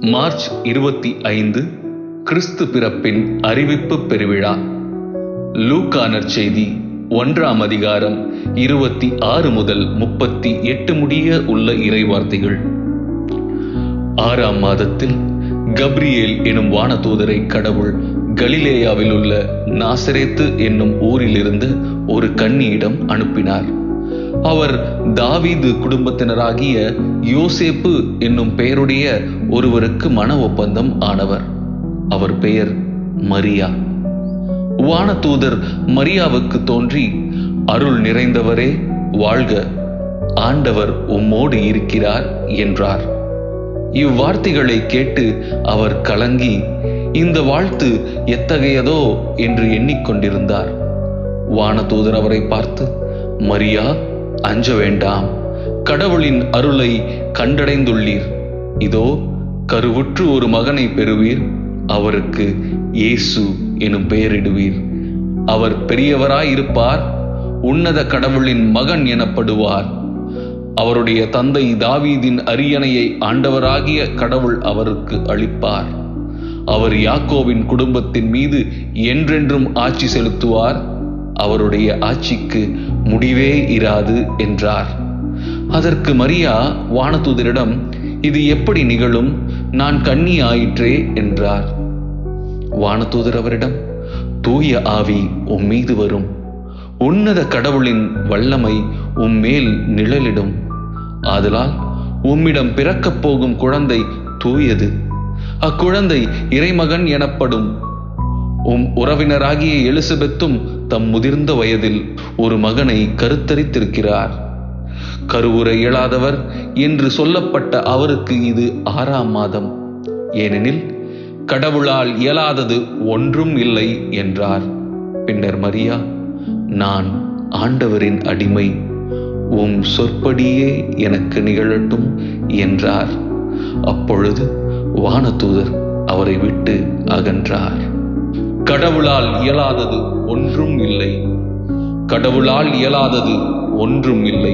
March 25 கிறிஸ்து பிறப்பின் அறிவிப்பு பெருவிழா. லூக்கா நற்செய்தி 1ஆம் அதிகாரம் 26 முதல் 38 முடிய உள்ள இறைவார்த்தைகள். 6ஆம் மாதத்தில் கப்ரியேல் எனும் வானதூதரை கடவுள் கலிலேயாவில் உள்ள நாசரேத்து என்னும் ஊரிலிருந்து ஒரு கன்னியிடம் அனுப்பினார். அவர் தாவீது குடும்பத்தினராகிய யோசேப்பு என்னும் பெயருடைய ஒருவருக்கு மன ஒப்பந்தம் ஆனவர். அவர் பெயர் மரியா. வானதூதர் மரியாவுக்கு தோன்றி, அருள் நிறைந்தவரே வாழ்க, ஆண்டவர் உம்மோடு இருக்கிறார் என்றார். இவ்வார்த்தைகளை கேட்டு அவர் கலங்கி, இந்த வாழ்த்து எத்தகையதோ என்று எண்ணிக்கொண்டிருந்தார். வானதூதர் அவரை பார்த்து, மரியா, அஞ்ச வேண்டாம், கடவுளின் அருளை கண்டடைந்துள்ளீர். இதோ கருவுற்று ஒரு மகனை பெறுவீர், அவருக்கு இயேசு எனும் பெயரிடுவீர். அவர் பெரியவராயிருப்பார், உன்னத கடவுளின் மகன் எனப்படுவார். அவருடைய தந்தை தாவீதின் அரியணையை ஆண்டவராகிய கடவுள் அவருக்கு அளிப்பார். அவர் யாக்கோபின் குடும்பத்தின் மீது என்றென்றும் ஆட்சி செலுத்துவார். அவருடைய ஆட்சிக்கு முடிவே இராது என்றார். அதற்கு மரியா வானதூதரிடம், இது எப்படி நிகழும்? நான் கன்னி ஆயிற்றே என்றார். வானதூதர் அவரிடம், தூய ஆவி உம்மீது வரும், உன்னத கடவுளின் வல்லமை உம்மேல் நிழலிடும். ஆதலால் உம்மிடம் பிறக்கப் போகும் குழந்தை தூயது. அக்குழந்தை இறைமகன் எனப்படும். உறவினராகிய எலிசபெத்தும் தம் முதிர்ந்த வயதில் ஒரு மகனை கருத்தரித்திருக்கிறார். கருவுற இயலாதவர் என்று சொல்லப்பட்ட அவருக்கு இது 6ஆம் மாதம். ஏனெனில் கடவுளால் இயலாதது ஒன்றும் இல்லை என்றார். பின்னர் மரியா, நான் ஆண்டவரின் அடிமை, உம் சொற்படியே எனக்கு நிகழட்டும் என்றார். அப்பொழுது வானதூதர் அவரை விட்டு அகன்றார். கடவுளால் இயலாதது ஒன்றும் இல்லை. கடவுளால் இயலாதது ஒன்றும் இல்லை.